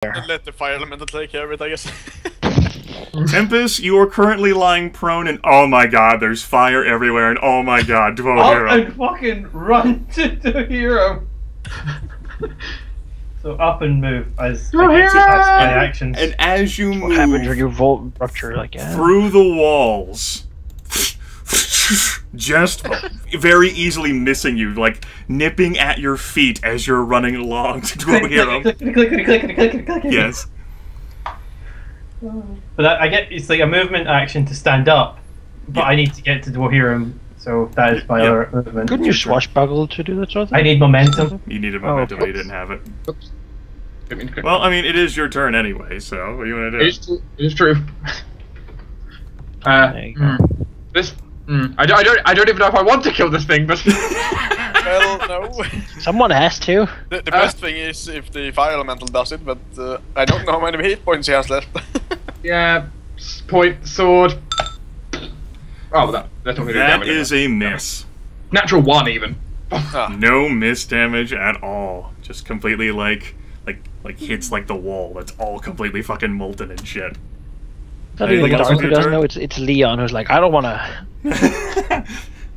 And let the fire elemental take care of it, I guess. Tempus, you are currently lying prone, and oh my god, there's fire everywhere, and oh my god, Dwohurim. Up and fucking run to Dwohurim. So up and move as I guess that's my actions. And as you move, What happens when you vault rupture like that? through the walls, just very easily missing you, like nipping at your feet as you're running along to Dwohurim. Click. Yes. But I get it's like a movement action to stand up, but I need to get to Dwohurim, so that is my other movement. Couldn't you swashbuckle to do that sort of thing? I need momentum. You needed momentum, but you didn't have it. Well, I mean, it is your turn anyway, so what do you want to do? It is true. There you go. I don't even know if I want to kill this thing, but Well, no. Someone has to. The best thing is if the fire elemental does it, but I don't know how many hit points he has left. yeah, point sword. Oh, that's not gonna do That damage. is a miss. Natural 1 even. No miss damage at all. Just completely like hits like the wall. That's all completely fucking molten and shit. Not even Anything else Dark with who your doesn't turn? know it's Leon who's like, I don't wanna.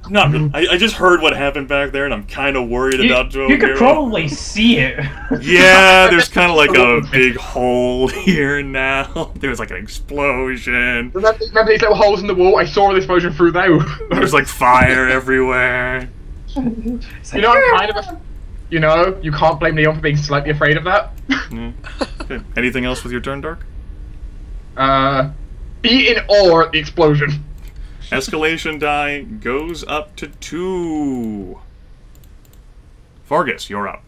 Not really. I just heard what happened back there, and I'm kind of worried about Dwohurim. You could probably see it. Yeah, there's kind of like a big hole here now. There's like an explosion. Remember these little holes in the wall? I saw the explosion through there. There's like fire everywhere. You know, I'm kind of a... You know, you can't blame Leon for being slightly afraid of that. Okay. Anything else with your turn, Dark? Be in awe at the explosion. Escalation die goes up to 2. Fargus, you're up.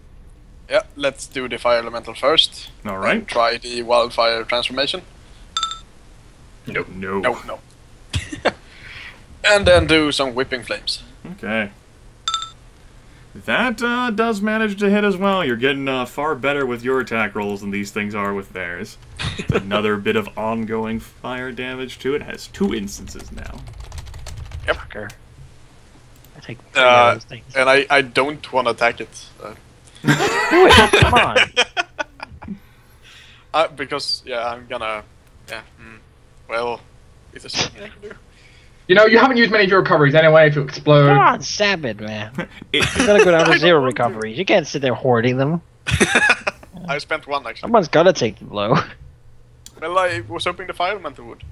Yeah, let's do the fire elemental first. All right. And try the wildfire transformation. No. No. And then do some whipping flames. Okay. That does manage to hit as well. You're getting far better with your attack rolls than these things are with theirs. It's another bit of ongoing fire damage to it. It has 2 instances now. Yep. Fucker. I take 3 of those things. And I don't want to attack it. Do it, come on. Because, yeah, I'm gonna... Yeah, well, is there something I can do? You know, you haven't used many of your recoveries anyway to explode. Come on, stab it, man. You gotta go down to 0 recoveries. You can't sit there hoarding them. I spent 1, actually. Someone's gotta take the blow. Well, I was hoping the fire elemental would.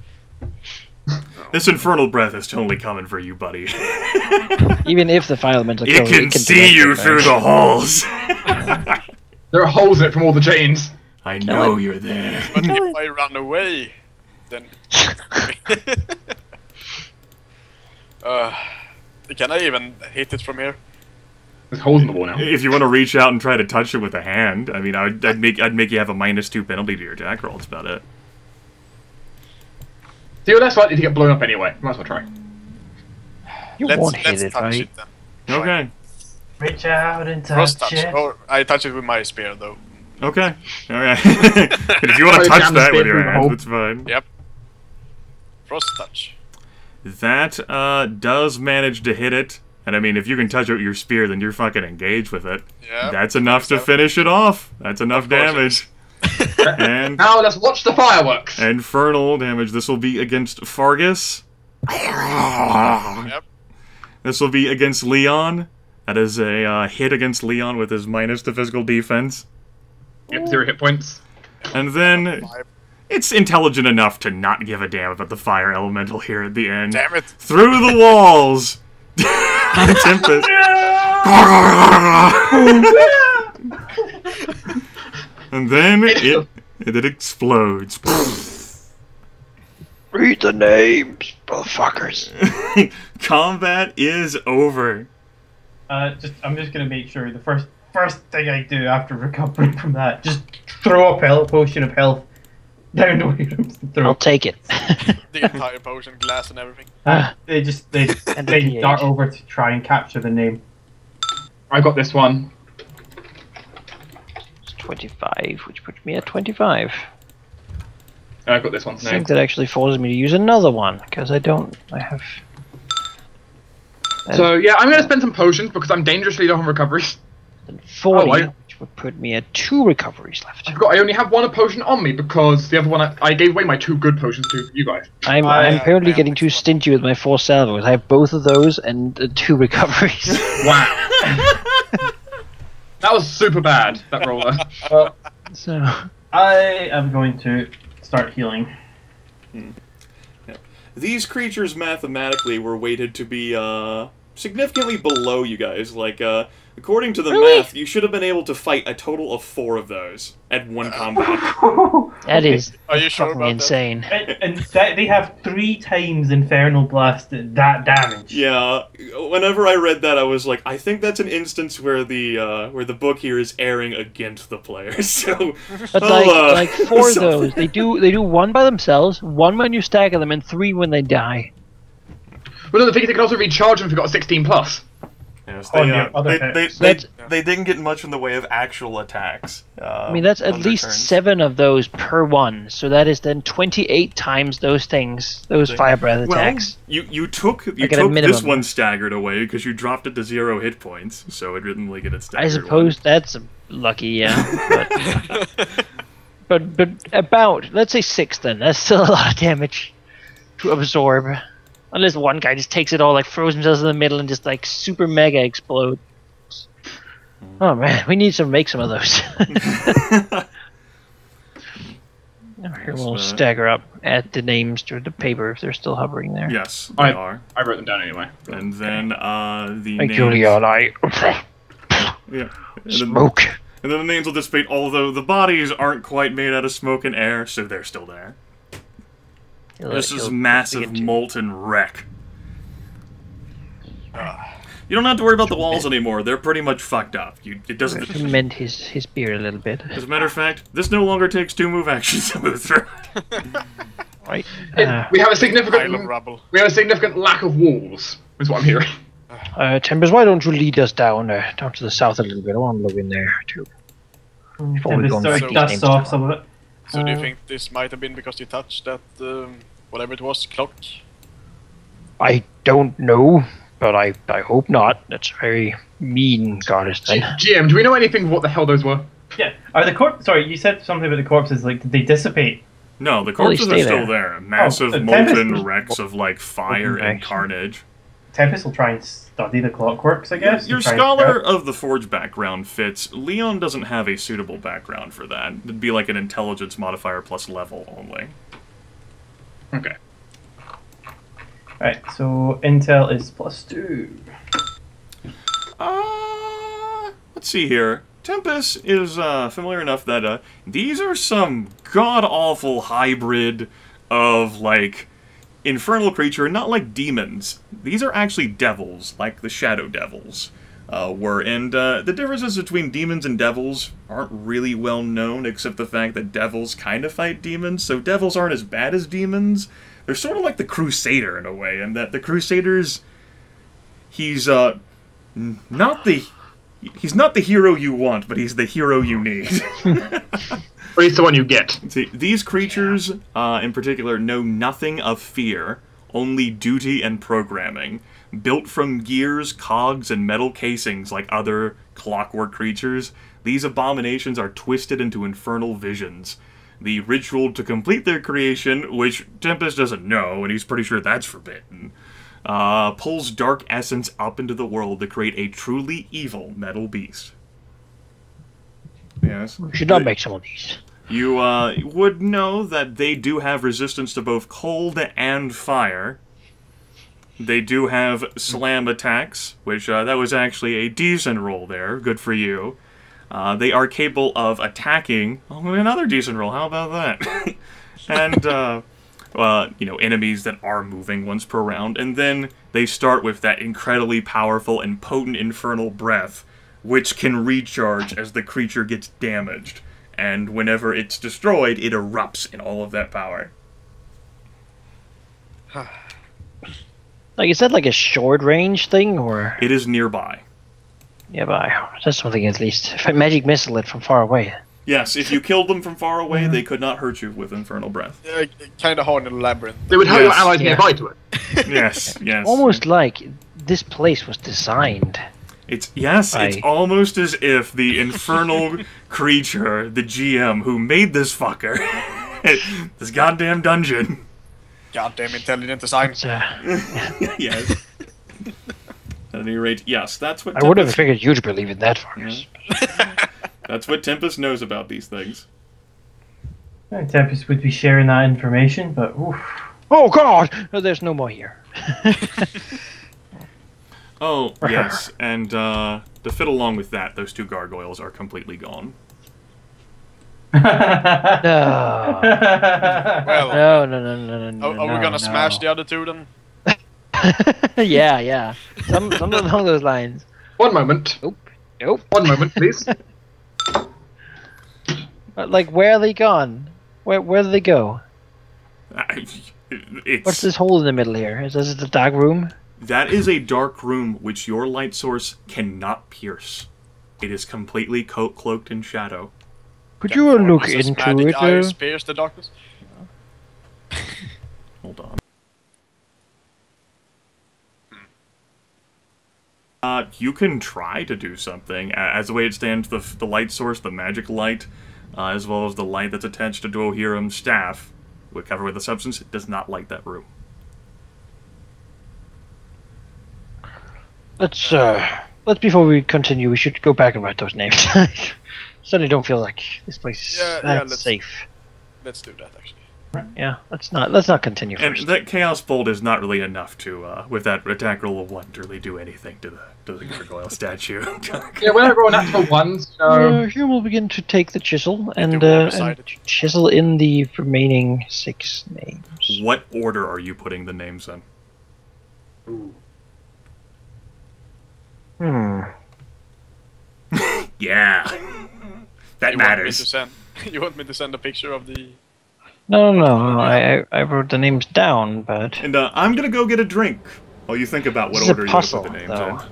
This infernal breath is totally coming for you, buddy. Even if the fire elemental It kills can see you through the holes. There are holes in it from all the chains. I know you're there. But if I run away, then... can I even hit it from here? There's holes in the wall now. If you want to reach out and try to touch it with a hand, I mean, I'd make you have a -2 penalty to your attack roll. That's about it. So you're less likely to get blown up anyway. Might as well try. You won't hit it, touch right? it then. Okay. Reach out and Cross touch touch. it. Or I touch it with my spear, though. Okay. Alright. And if you want to Probably touch jam the that with spear your through the hand, hole. that's fine. Yep. Frost touch. That does manage to hit it. And I mean, if you can touch it with your spear, then you're fucking engaged with it. Yeah. That's enough to finish it off. That's enough damage. And Now let's watch the fireworks. infernal damage. This will be against Fargus. Yep. This will be against Leon. That is a hit against Leon with his -to physical defense. Yep, 0 hit points. And then 5. it's intelligent enough to not give a damn about the fire elemental here at the end. Damn it. Through the walls! Tempus. And then it explodes. Read the names, motherfuckers. Combat is over. I'm just gonna make sure the first thing I do after recovering from that, just throw a potion of health down Dwohurim's I'll throat. take it. The entire potion, glass, and everything. They And they the dart PH. over to try and capture the name. I got this one. It's 25, which puts me at 25. I got this one. I think that actually forces me to use another one, because I have... So yeah, I'm gonna spend some potions because I'm dangerously low on recoveries. 40, Oh, which would put me at 2 recoveries left. I only have 1 potion on me because the other one I gave away my 2 good potions to you guys. I'm apparently getting too stingy with my 4 salvos. I have both of those and 2 recoveries. Wow. That was super bad, that roller. Well, So I am going to start healing. Yeah. These creatures mathematically were weighted to be significantly below you guys. Like, according to the math, you should have been able to fight a total of 4 of those at one combat. that is Are you sure fucking about insane. And they have 3 times Infernal Blast that damage. Yeah, whenever I read that, I was like, I think that's an instance where the book here is airing against the players. So, But like 4 of those, they do 1 by themselves, 1 when you stagger them, and 3 when they die. Well, no, the thing is they can also recharge them if you've got a 16 plus. Yes, Oh, yeah, other hits. they didn't get much in the way of actual attacks. I mean, that's at least 7 of those per one, so that is then 28 times those things, those fire breath attacks. You took at a this minimum. one staggered away because you dropped it to 0 hit points, so it didn't really get it staggered. I suppose that's lucky, yeah. But about, let's say 6 then. That's still a lot of damage to absorb. Unless one guy just takes it all, like throws himself in the middle and just like super mega explodes. Oh man, we need to make some of those. Here we'll stagger up at the names to the paper if they're still hovering there. Yes, they are. I wrote them down anyway. And then the Like names... Julian, Yeah. smoke. And then the names will dissipate, although the bodies aren't quite made out of smoke and air, so they're still there. This is massive molten wreck. You don't have to worry about the walls anymore. They're pretty much fucked up. It doesn't Mend his beard a little bit. As a matter of fact, this no longer takes 2 move actions to move through. Right. We have a Pile of rubble. significant lack of walls, is what I'm hearing. Tempus, why don't you lead us down to the south a little bit? I want to look in there too. Before we go on Tempest back to dusts names. off some of it. So do you think this might have been because you touched that, whatever it was, clock? I don't know, but I hope not. That's a very mean goddess then. GM, do we know anything of what the hell those were? Yeah. Are the corpses? Sorry, you said something about the corpses. Like, did they dissipate? No, the corpses stay are still there. there. Massive the molten Tempest- wrecks of, like, fire and Action. carnage. Tempest will try and study the clockworks, I guess. Your and try and Scholar figure out- of the Forge background fits. Leon doesn't have a suitable background for that. It'd be like an intelligence modifier plus level only. Okay. Right, so intel is +2. Let's see here. Tempus is familiar enough that these are some god-awful hybrid of, like, infernal creature, not like demons. These are actually devils, like the Shadow Devils were. And the differences between demons and devils aren't really well known, except the fact that devils kind of fight demons, so devils aren't as bad as demons. They're sort of like the Crusader in a way, and that the Crusader's... He's not the hero you want, but he's the hero you need. Or he's the one you get. See, these creatures, in particular, know nothing of fear, only duty and programming. Built from gears, cogs, and metal casings like other clockwork creatures, these abominations are twisted into infernal visions. The ritual to complete their creation, which Tempest doesn't know, and he's pretty sure that's forbidden, pulls dark essence up into the world to create a truly evil metal beast. Yes. We should not make some of these. You would know that they do have resistance to both cold and fire. They do have slam attacks, which that was actually a decent roll there. Good for you. They are capable of attacking. Oh, another decent roll. How about that? And you know, enemies that are moving once per round, and then they start with that incredibly powerful and potent infernal breath, which can recharge as the creature gets damaged, and whenever it's destroyed, it erupts in all of that power. Like, is that like a short range thing, or? It is nearby. Yeah, but that's something at least. If I magic missile it from far away. Yes, if you killed them from far away, they could not hurt you with infernal breath. Kind of hard in the labyrinth. They would hurt Yes. your allies Yeah. nearby to it. Yes, yes. Almost like this place was designed. It's almost as if the infernal creature, the GM who made this fucker, this goddamn dungeon. Goddamn intelligent design. Yes. At any rate, yes, that's what I would have figured you'd believe in that, Fargus. That's what Tempus knows about these things. Tempus would be sharing that information, but oof. Oh god! No, there's no more here. Oh, yes, and to fit along with that, those 2 gargoyles are completely gone. No. Well, No. are we gonna smash the other 2 then? Yeah. Something along those lines. One moment. Nope. One moment, please. Like, where are they gone? Where do they go? What's this hole in the middle here? Is this the dark room? That is a dark room which your light source cannot pierce. It is completely cloaked in shadow. Could you look into magic it? eyes pierce the darkness? Hold on. You can try to do something. As the way it stands, the light source, the magic light, as well as the light that's attached to Dwohurim's staff, covered with the substance, it does not light that room. Let's before we continue, we should go back and write those names. Suddenly don't feel like this place is safe. Let's do that, actually. Yeah, let's not continue And first. that Chaos Bolt is not really enough to, with that attack roll of 1, to really do anything to the gargoyle statue. Yeah, we're not rolling natural ones, so... Here we'll begin to take the chisel and beside it. chisel in the remaining 6 names. What order are you putting the names in? Yeah. That matters. You want me to send a picture of the... No. I wrote the names down, but... And I'm gonna go get a drink while you think about what This is a order puzzle, you put the names though. in.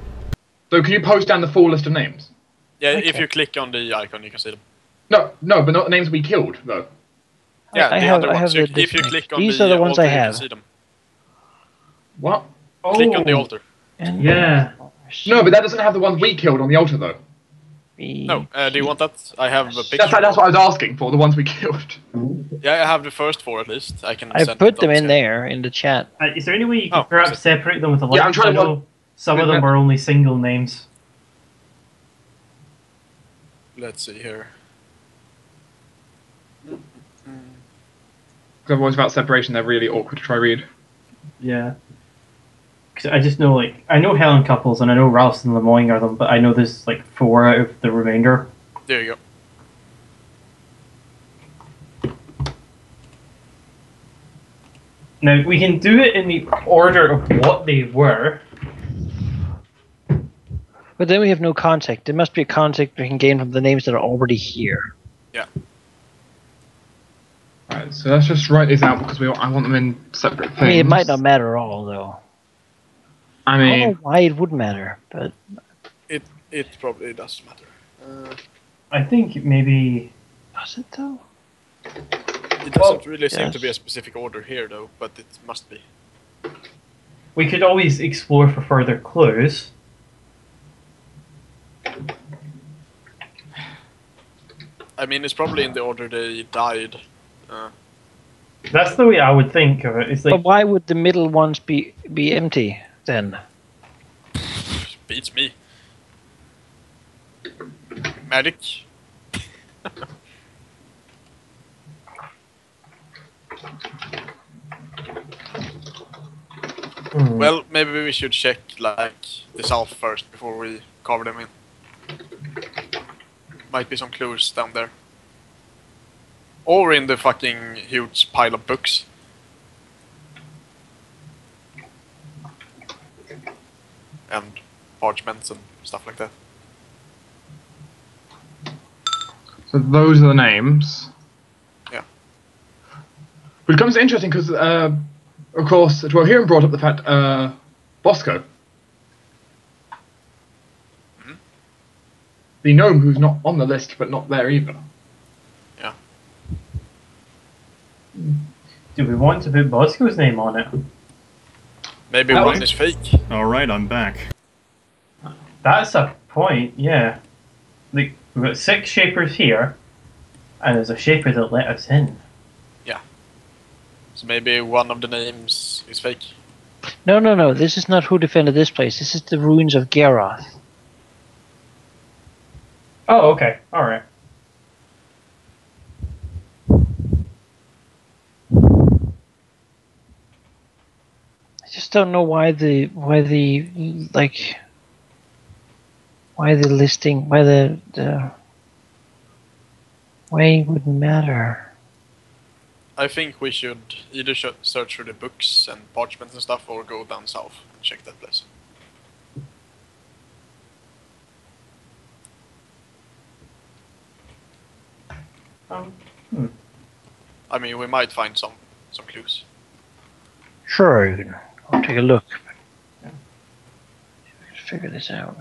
So can you post down the full list of names? Yeah, Okay. if you click on the icon, you can see them. No, but not the names we killed, though. Yeah, I the have- other I ones. have the If you different- click on These the are the ones altar, I you can have. see them. What? Click on the altar. And Yeah. No, but that doesn't have the ones we killed on the altar, though. No, do you want that? I have a picture. That's what I was asking for, the ones we killed. Yeah, I have the first 4 at least. I can. I send put it them on in chat. there in the chat. Is there any way you can Oh, perhaps separate them with a light? Yeah, I'm trying to I know some of them are only single names. Let's see here. Because otherwise, without separation, they're really awkward to try read. Yeah. Because I just know, like, I know Helen Couples and I know Rouse and Lemoyne are them, but I know there's like 4 out of the remainder. There you go. Now, we can do it in the order of what they were. But then we have no contact. There must be a contact we can gain from the names that are already here. Yeah. Right, so let's just write these out because I want them in separate things. I mean, it might not matter at all, though. I I don't mean, know why it would matter, but... It probably does matter. I think maybe... Does it, though? It doesn't really seem to yes. be a specific order here, though, but it must be. We could always explore for further clues. I mean, it's probably in the order they died. That's the way I would think of it. It's like, But why would the middle ones be empty, then? Beats me. Magic. Well, maybe we should check like the south first before we cover them in. Might be some clues down there. Or in the fucking huge pile of books. And parchments and stuff like that. so those are the names. Yeah. Which becomes interesting because, of course, Dwohurim brought up the fact, Bosco. The gnome who's not on the list, but not there either. Yeah. do we want to put Bosco's name on it? Maybe That one was- is fake. Alright, I'm back. That's a point, yeah. Like, we've got 6 Shapers here, and there's a Shaper that let us in. Yeah. So maybe one of the names is fake. No. This is not who defended this place. This is the ruins of Garoth. Oh, okay. Alright. I just don't know why the listing, why the way wouldn't matter. I think we should either search through the books and parchments and stuff, or go down south and check that place. I mean, we might find some clues. Sure, you can go take a look. But we can figure this out.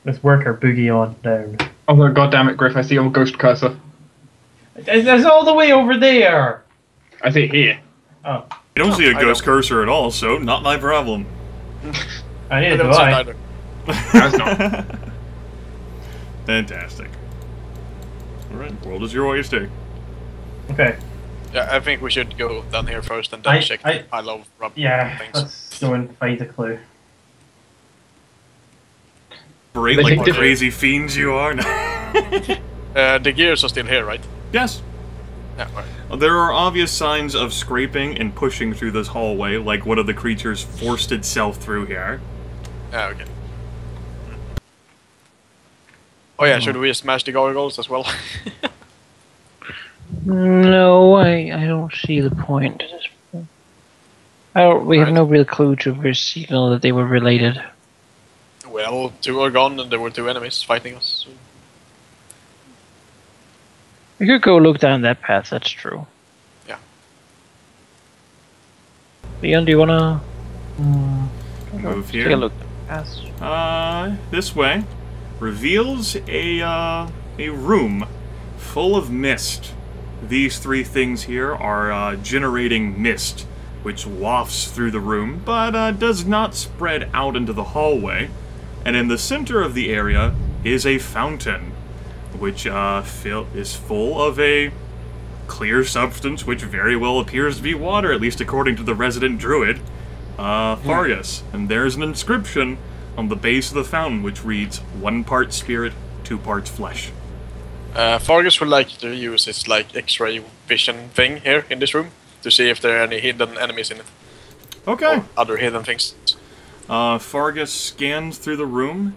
Let's work our boogie on down. Oh god damn it, Gryph, I see your ghost cursor. It's all the way over there! I see it here. Oh. I don't see a I ghost don't. cursor at all, so not my problem. I need I to don't see it buy. either. That's not. Fantastic. Alright, world is your oyster. Okay. Yeah, I think we should go down here first and then check the pile of rubber Yeah, things. let's go and find a clue. Great, They like take what different- crazy fiends you are. The gears are still here, right? Yes. Yeah, right. There are obvious signs of scraping and pushing through this hallway, like one of the creatures forced itself through here. Yeah, okay. Oh yeah, should we smash the gargoyles as well? No, I don't see the point. At this point. We have Right. no real clue to signal that they were related. Well, 2 are gone and there were 2 enemies fighting us. So. We could go look down that path, that's true. Yeah. Leon, do you wanna Move take a here. look at the path? This way reveals a room full of mist. These 3 things here are generating mist, which wafts through the room, but does not spread out into the hallway. And in the center of the area is a fountain, which is full of a clear substance, which very well appears to be water, at least according to the resident druid, Fargus. And there's an inscription on the base of the fountain, which reads, 1 part spirit, 2 parts flesh. Fargus would like to use his like X-ray vision thing here in this room to see if there are any hidden enemies in it. Okay. Or other hidden things. Fargus scans through the room.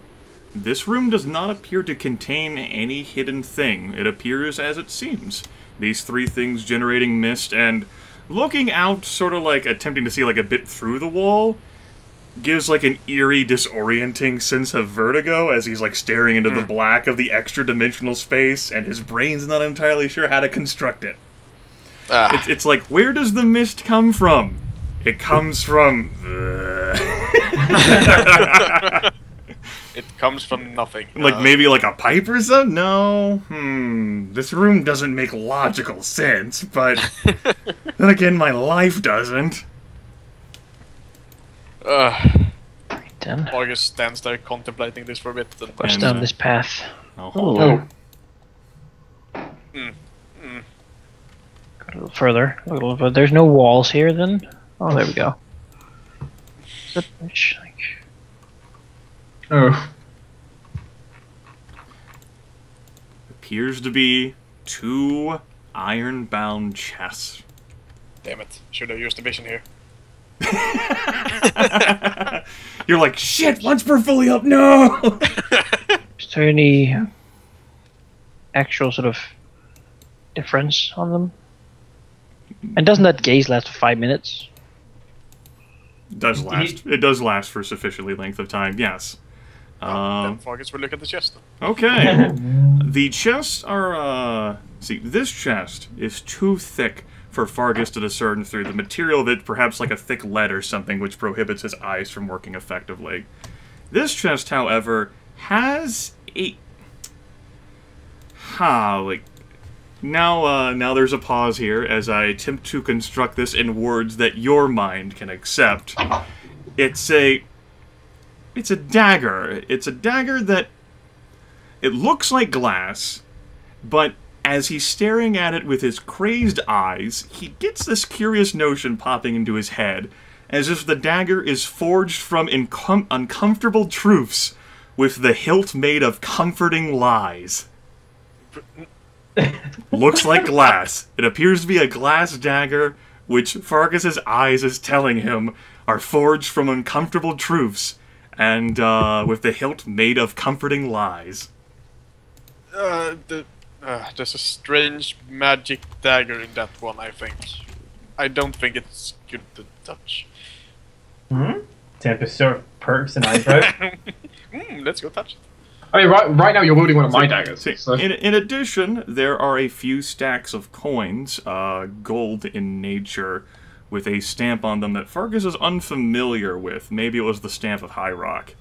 This room does not appear to contain any hidden thing. It appears as it seems. These 3 things generating mist and looking out, sort of like attempting to see like a bit through the wall, gives like an eerie, disorienting sense of vertigo as he's like staring into the black of the extra-dimensional space, and his brain's not entirely sure how to construct it. It's like, where does the mist come from? It comes from... It comes from nothing. Like maybe like a pipe or something? No. This room doesn't make logical sense, but then again, my life doesn't. Then Fargus stands there contemplating this for a bit. And push And, down this path. I'll Oh. hold Oh. Go a little further. A little further. There's no walls here then. Oh, there we go. Which, like, Oh. Appears to be 2 iron-bound chests. damn it, should have used the vision here. You're like, shit, once we're fully up, no! is there any actual sort of difference on them? And doesn't that gaze last for 5 minutes? It does last. It does last for sufficiently length of time, yes. Then Fargus will look at the chest. Okay. The chests are, see, this chest is too thick for Fargus to discern through. The material of it, perhaps like a thick lead or something, which prohibits his eyes from working effectively. This chest, however, has a... Now there's a pause here as I attempt to construct this in words that your mind can accept. It's a dagger. It's a dagger that it looks like glass, but as he's staring at it with his crazed eyes, he gets this curious notion popping into his head, as if the dagger is forged from uncomfortable truths, with the hilt made of comforting lies. Looks like glass. It appears to be a glass dagger, which Fargus's eyes is telling him are forged from uncomfortable truths, and with the hilt made of comforting lies. There's a strange magic dagger in that one, I think. I don't think it's good to touch. Tempus sort of perks an eyebrow. Let's go touch it. I mean, right now you're wielding one of my daggers. So. In addition, there are a few stacks of coins, gold in nature, with a stamp on them that Fargus is unfamiliar with. Maybe it was the stamp of High Rock.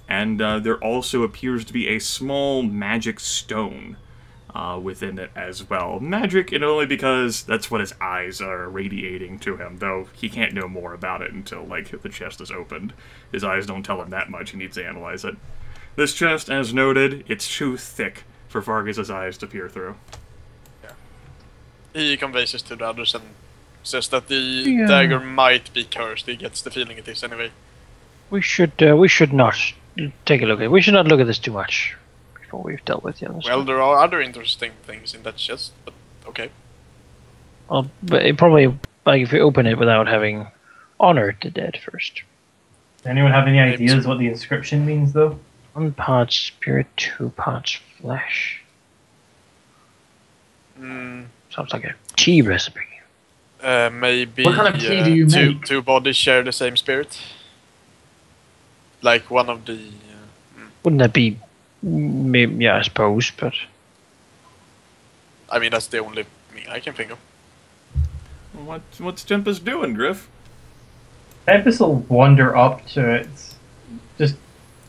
And there also appears to be a small magic stone within it as well. Magic, and only because that's what his eyes are radiating to him, though he can't know more about it until, like, the chest is opened. His eyes don't tell him that much, he needs to analyze it. This chest, as noted, it's too thick for Fargus's eyes to peer through. Yeah. He conveys this to the others and says that the dagger might be cursed. He gets the feeling it is anyway. We should not take a look at it. We should not look at this too much before we've dealt with the others. Well, there are other interesting things in that chest, but okay. Well, but it probably, like, if you open it without having honored the dead first. Does anyone have any ideas what the inscription means, though? 1 part spirit, 2 parts flesh. Sounds like a tea recipe. Maybe what kind of tea do you make? Two bodies share the same spirit. Like one of the. Wouldn't that be? Maybe, yeah, I suppose, but. I mean, that's the only thing I can think of. What's Tempus doing, Gryph? Tempus will wander up to it, just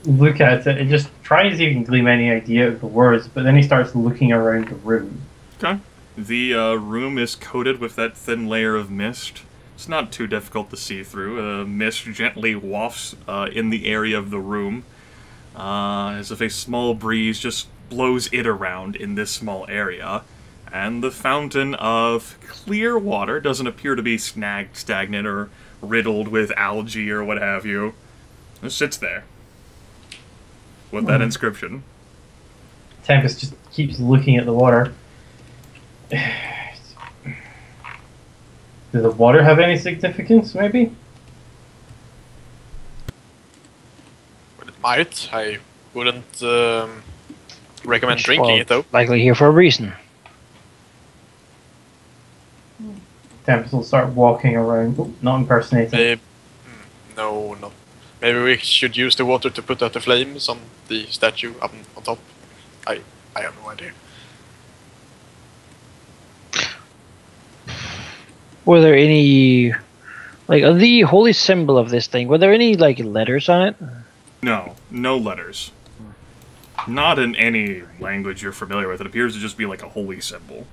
look at it, and just try and see if he can glean any idea of the words, but then he starts looking around the room. Okay. The room is coated with that thin layer of mist. It's not too difficult to see through. Mist gently wafts in the area of the room, as if a small breeze just blows it around in this small area. And the fountain of clear water doesn't appear to be stagnant or riddled with algae or what have you. It sits there with that inscription. Tempus just keeps looking at the water. Does the water have any significance, maybe? Well, it might. I wouldn't recommend drinking it, though. Likely here for a reason. Tempus will start walking around. Oh, not impersonating. No, not. Maybe we should use the water to put out the flames on the statue up on top. I have no idea. Were there any, like, the holy symbol of this thing, were there any, like, letters on it? No letters. Not in any language you're familiar with. It appears to just be like a holy symbol.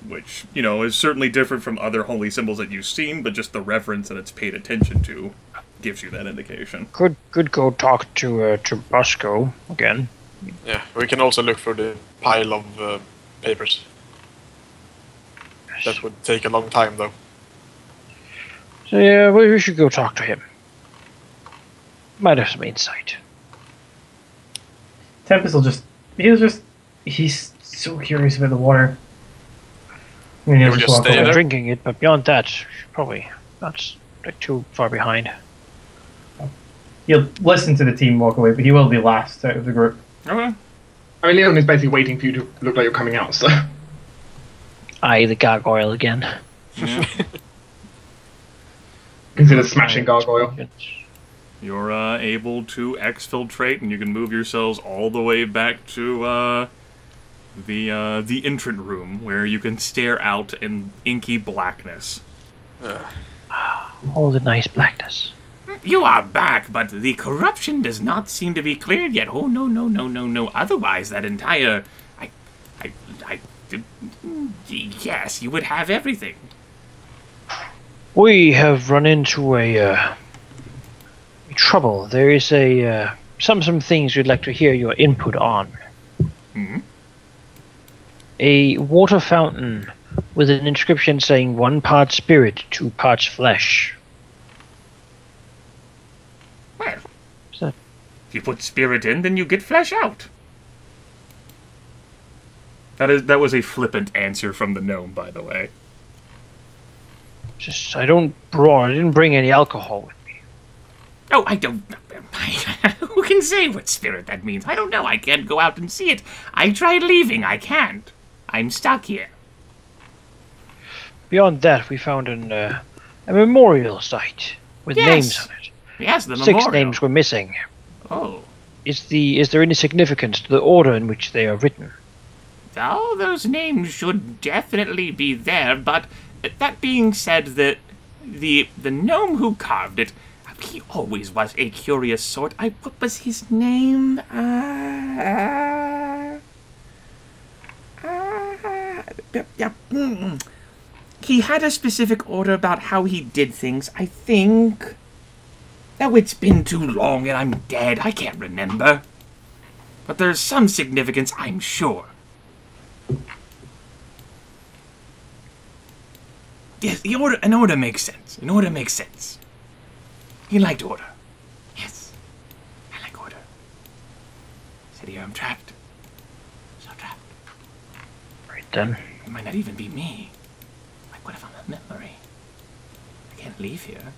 Which, you know, is certainly different from other holy symbols that you've seen, but just the reference that it's paid attention to gives you that indication. Could go talk to Bosco again. Yeah, we can also look for the pile of papers. That would take a long time, though. So yeah, we should go talk to him. Might have some insight. Tempus will he's so curious about the water. I mean, he'll just walk stay away. there? Drinking it, but beyond that, probably not like, too far behind. He'll listen to the team walk away, but he will be last out of the group. Okay. I mean, Leon is basically waiting for you to look like you're coming out, so. Aye, the gargoyle again. Yeah. Consider smashing gargoyle. You're able to exfiltrate, and you can move yourselves all the way back to the entrant room, where you can stare out in inky blackness. All the nice blackness. You are back, but the corruption does not seem to be cleared yet. Oh, no. Otherwise, that entire... I Yes, you would have everything. We have run into a trouble. There is some things we'd like to hear your input on. Hmm? A water fountain with an inscription saying 1 part spirit, 2 parts flesh. Well, Is that if you put spirit in, then you get flesh out. That was a flippant answer from the gnome, by the way. just? I didn't bring any alcohol with me. Oh, I don't... Who can say what spirit that means? I don't know. I can't go out and see it. I tried leaving. I can't. I'm stuck here. Beyond that, we found a memorial site with Yes. names on it. Yes, the 6 memorial. names were missing. Oh. Is there any significance to the order in which they are written? All those names should definitely be there, but that being said, the gnome who carved it, he always was a curious sort. What was his name? He had a specific order about how he did things, I think. Now, it's been too long and I'm dead. I can't remember. But there's some significance, I'm sure. Yes, an order makes sense. An order makes sense. He liked order. Yes, I like order. Said here I'm trapped. So trapped. Right then. It might not even be me. Like, what if I'm a memory? I can't leave here.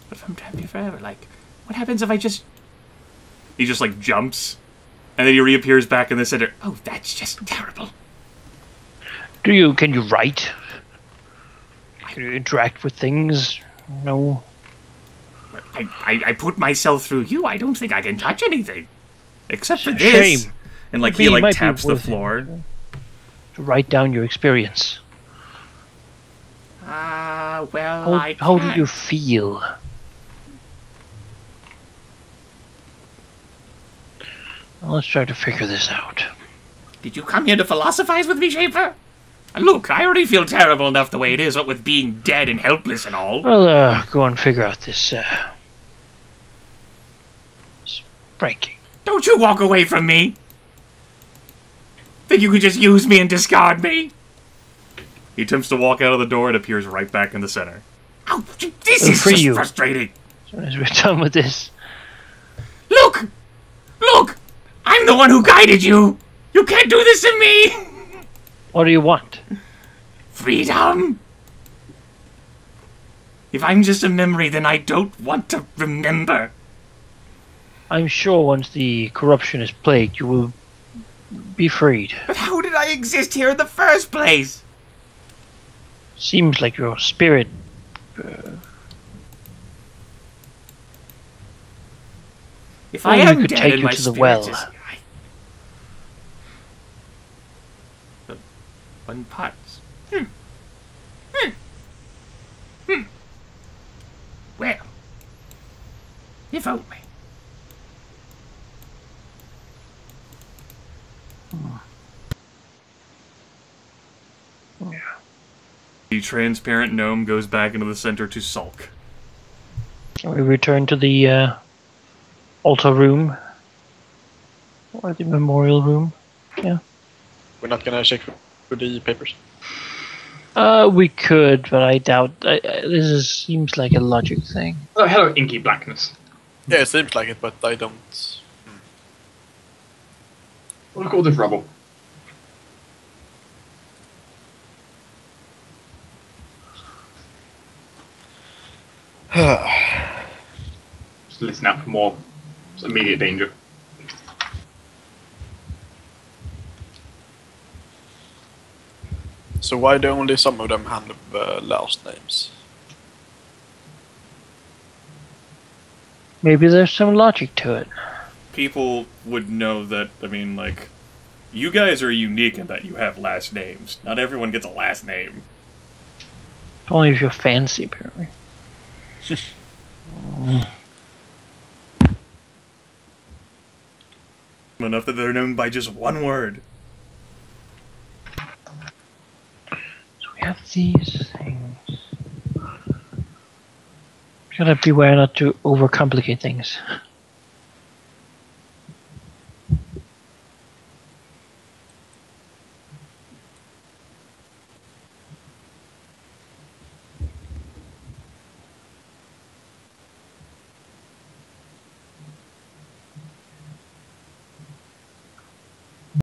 What if I'm trapped here forever? Like, what happens if I just... He just, like, jumps, and then he reappears back in the center. Oh, that's just terrible. Can you write? Can you interact with things? No. I put myself through you. I don't think I can touch anything. Except for this. Shame. And, like, Maybe he, it like, might be taps the worth it. floor. To write down your experience. Well, How do you feel? Well, let's try to figure this out. Did you come here to philosophize with me, Shaper? Look, I already feel terrible enough the way it is, what with being dead and helpless and all. Well, go and figure out this breaking. Don't you walk away from me! Think you could just use me and discard me? He attempts to walk out of the door and appears right back in the center. Ouch! This is free just you. frustrating! As soon as we're done with this. Look! Look! I'm the one who guided you! You can't do this to me! What do you want? Freedom! If I'm just a memory, then I don't want to remember. I'm sure once the corruption is plagued, you will be freed. But how did I exist here in the first place? Seems like your spirit... If I Well, we am could dead take and you my to the spirit well. is... The 1 part. Well, if only. The transparent gnome goes back into the center to sulk. We return to the altar room. Or the memorial room. Yeah. We're not gonna check for the papers. We could, but I doubt. Seems like a logic thing. Oh, hello, inky blackness. Yeah, it seems like it, but I don't. Look at all this rubble. Just listen out for more immediate danger. So why do only some of them have last names? Maybe there's some logic to it. People would know that, I mean, like, you guys are unique in that you have last names. Not everyone gets a last name. Only if you're fancy, apparently. Enough that they're known by just one word. have these things. Gotta beware not to overcomplicate things.